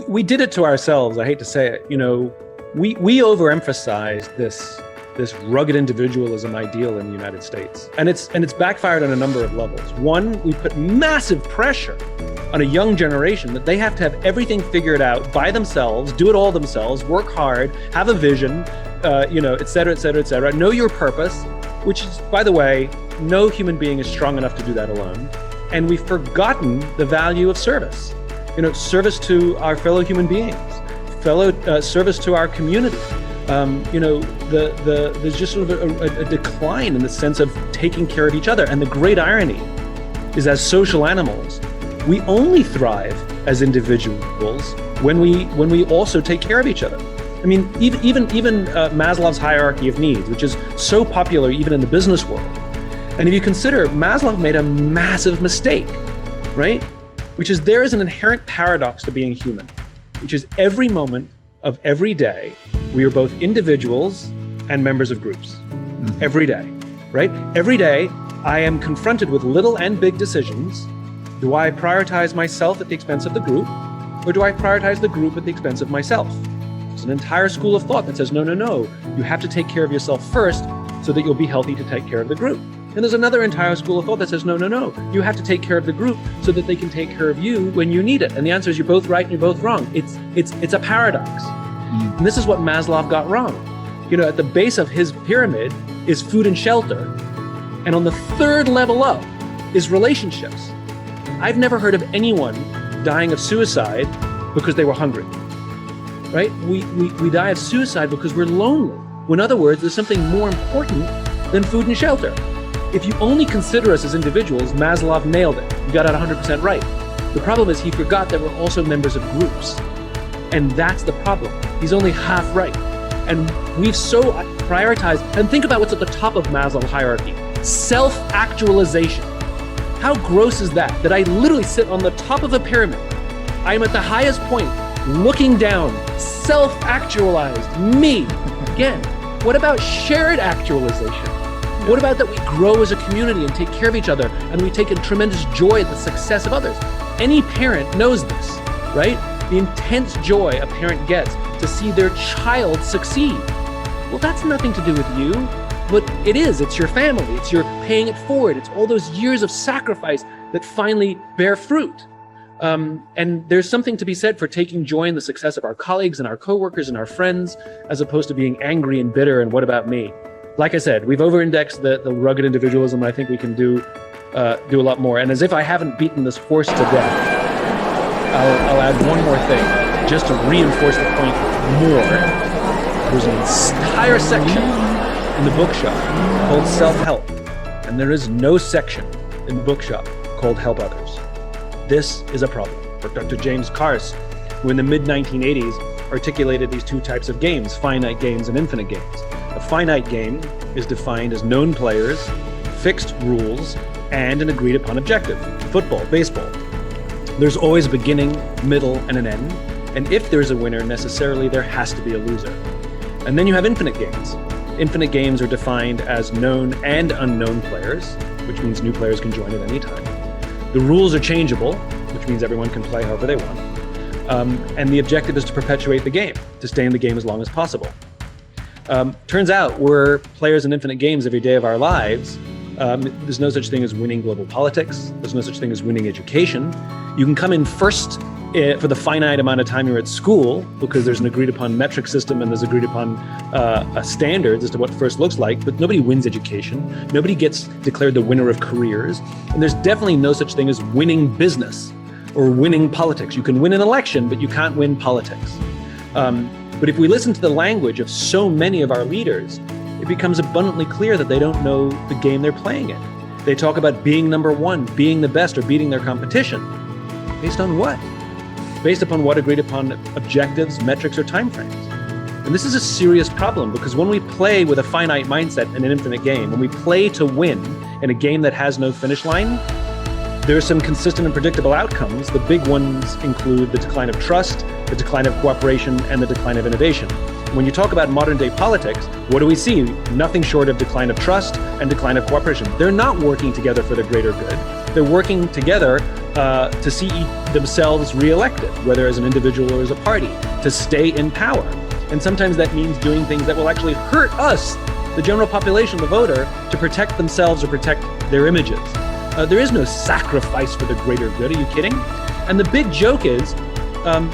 we did it to ourselves. I hate to say it. We overemphasized this rugged individualism ideal in the United States, and it's backfired on a number of levels. One, we put massive pressure on a young generation that they have to have everything figured out by themselves, do it all themselves, work hard, have a vision, et cetera, et cetera, et cetera. Know your purpose, which is, by the way, no human being is strong enough to do that alone. And we've forgotten the value of service. Service to our fellow human beings, service to our community. There's just sort of a decline in the sense of taking care of each other. And the great irony is, as social animals, we only thrive as individuals when we also take care of each other. I mean, even Maslow's hierarchy of needs, which is so popular even in the business world. And if you consider, Maslow made a massive mistake, right? Which is, there is an inherent paradox to being human, which is every moment of every day, we are both individuals and members of groups. Mm-hmm. Every day, right? Every day, I am confronted with little and big decisions. Do I prioritize myself at the expense of the group, or do I prioritize the group at the expense of myself? There's an entire school of thought that says, no, you have to take care of yourself first so that you'll be healthy to take care of the group. And there's another entire school of thought that says, no, you have to take care of the group so that they can take care of you when you need it. And the answer is, you're both right and you're both wrong. It's a paradox. Mm. And this is what Maslow got wrong. At the base of his pyramid is food and shelter. And on the third level up is relationships. I've never heard of anyone dying of suicide because they were hungry, right? We die of suicide because we're lonely. In other words, there's something more important than food and shelter. If you only consider us as individuals, Maslow nailed it. You got it 100% right. The problem is, he forgot that we're also members of groups. And that's the problem. He's only half right. And we've so prioritized, and think about what's at the top of Maslow's hierarchy: self-actualization. How gross is that? That I literally sit on the top of a pyramid. I'm at the highest point, looking down, self-actualized, me. Again, what about shared actualization? What about that we grow as a community and take care of each other, and we take a tremendous joy at the success of others? Any parent knows this, right? The intense joy a parent gets to see their child succeed. Well, that's nothing to do with you, but it is. It's your family. It's your paying it forward. It's all those years of sacrifice that finally bear fruit. And there's something to be said for taking joy in the success of our colleagues and our coworkers and our friends, as opposed to being angry and bitter and what about me? Like I said, we've over-indexed the rugged individualism. I think we can do a lot more. And as if I haven't beaten this horse to death, I'll add one more thing, just to reinforce the point more. There's an entire section in the bookshop called Self-Help, and there is no section in the bookshop called Help Others. This is a problem. Dr. James Carse, who in the mid-1980s articulated these two types of games, finite games and infinite games. A finite game is defined as known players, fixed rules, and an agreed upon objective. Football, baseball. There's always a beginning, middle, and an end. And if there's a winner, necessarily there has to be a loser. And then you have infinite games. Infinite games are defined as known and unknown players, which means new players can join at any time. The rules are changeable, which means everyone can play however they want. And the objective is to perpetuate the game, to stay in the game as long as possible. Turns out we're players in infinite games every day of our lives. There's no such thing as winning global politics. There's no such thing as winning education. You can come in first for the finite amount of time you're at school, because there's an agreed upon metric system and there's agreed upon standards as to what first looks like, but nobody wins education. Nobody gets declared the winner of careers. And there's definitely no such thing as winning business or winning politics. You can win an election, but you can't win politics. But if we listen to the language of so many of our leaders, it becomes abundantly clear that they don't know the game they're playing in. They talk about being number one, being the best, or beating their competition. Based on what? Based upon what agreed upon objectives, metrics, or timeframes. And this is a serious problem, because when we play with a finite mindset in an infinite game, when we play to win in a game that has no finish line, there are some consistent and predictable outcomes. The big ones include the decline of trust, the decline of cooperation, and the decline of innovation. When you talk about modern day politics, what do we see? Nothing short of decline of trust and decline of cooperation. They're not working together for the greater good. They're working together to see themselves reelected, whether as an individual or as a party, to stay in power. And sometimes that means doing things that will actually hurt us, the general population, the voter, to protect themselves or protect their images. There is no sacrifice for the greater good. Are you kidding? And the big joke is,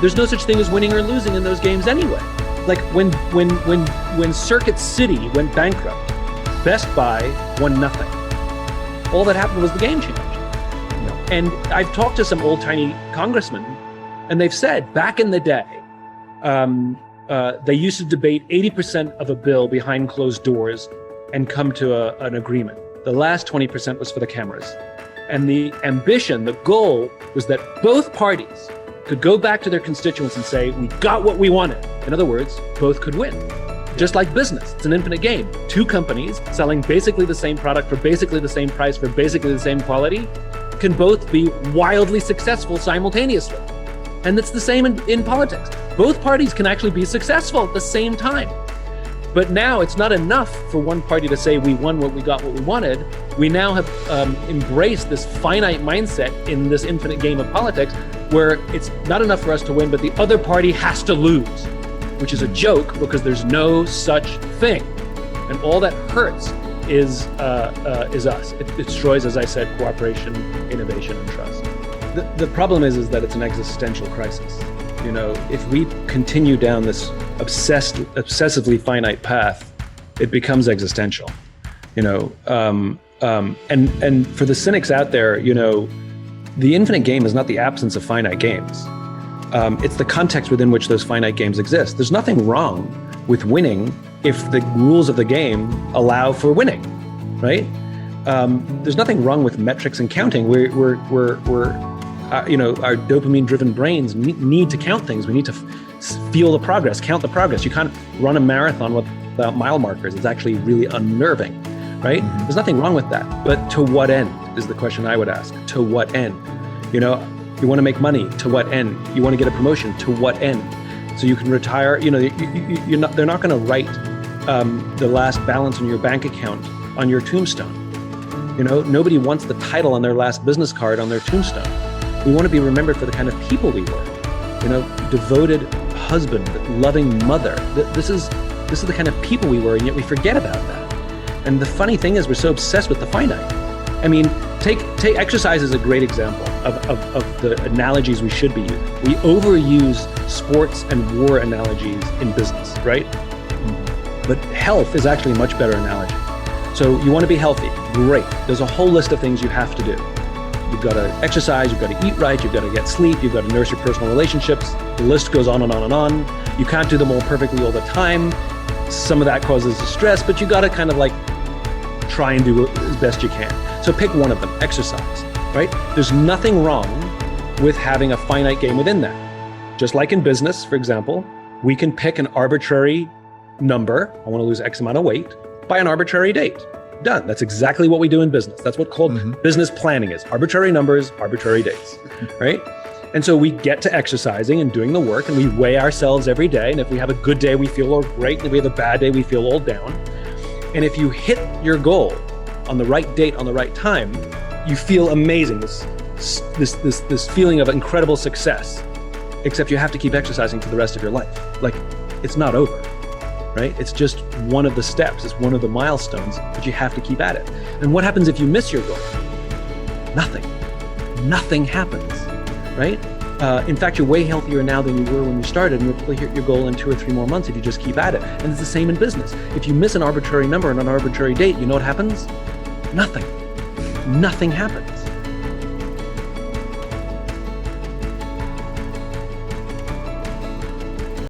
there's no such thing as winning or losing in those games anyway. Like when Circuit City went bankrupt, Best Buy won nothing. All that happened was the game changed. And I've talked to some old tiny congressmen, and they've said back in the day, they used to debate 80% of a bill behind closed doors and come to an agreement. The last 20% was for the cameras. And the ambition, the goal, was that both parties could go back to their constituents and say, we got what we wanted. In other words, both could win. Just like business, it's an infinite game. Two companies selling basically the same product for basically the same price for basically the same quality can both be wildly successful simultaneously. And it's the same in politics. Both parties can actually be successful at the same time. But now it's not enough for one party to say we won what we got what we wanted. We now have embraced this finite mindset in this infinite game of politics where it's not enough for us to win, but the other party has to lose, which is a joke because there's no such thing. And all that hurts is us. It destroys, as I said, cooperation, innovation, and trust. The problem is that it's an existential crisis. You know, if we continue down this obsessively finite path, it becomes existential. You know, and for the cynics out there, you know, the infinite game is not the absence of finite games. It's the context within which those finite games exist. There's nothing wrong with winning if the rules of the game allow for winning, right? There's nothing wrong with metrics and counting. You know, our dopamine-driven brains need to count things. We need to feel the progress, count the progress. You can't run a marathon without mile markers. It's actually really unnerving, right? Mm-hmm. There's nothing wrong with that. But to what end is the question I would ask. To what end? You know, you want to make money. To what end? You want to get a promotion. To what end? So you can retire. You know, they're not going to write the last balance on your bank account on your tombstone. You know, nobody wants the title on their last business card on their tombstone. We want to be remembered for the kind of people we were, you know, devoted husband, loving mother. This is the kind of people we were, and yet we forget about that. And the funny thing is, we're so obsessed with the finite. I mean, take exercise as a great example of the analogies we should be using. We overuse sports and war analogies in business, right? But health is actually a much better analogy. So you want to be healthy, great. There's a whole list of things you have to do. You've got to exercise, you've got to eat right, you've got to get sleep, you've got to nurture your personal relationships. The list goes on and on and on. You can't do them all perfectly all the time. Some of that causes stress, but you got to kind of like try and do as best you can. So pick one of them, exercise, right? There's nothing wrong with having a finite game within that. Just like in business, for example, we can pick an arbitrary number. I want to lose X amount of weight by an arbitrary date. Done. That's exactly what we do in business. That's what called business planning is. Arbitrary numbers, arbitrary dates, right? And so we get to exercising and doing the work, and we weigh ourselves every day. And if we have a good day, we feel all great. And if we have a bad day, we feel all down. And if you hit your goal on the right date, on the right time, you feel amazing. This feeling of incredible success, except you have to keep exercising for the rest of your life. Like, it's not over. Right? It's just one of the steps. It's one of the milestones, but you have to keep at it. And what happens if you miss your goal? Nothing. Nothing happens, right? In fact, you're way healthier now than you were when you started, and you'll probably hit your goal in 2 or 3 more months if you just keep at it. And it's the same in business. If you miss an arbitrary number and an arbitrary date, you know what happens? Nothing. Nothing happens.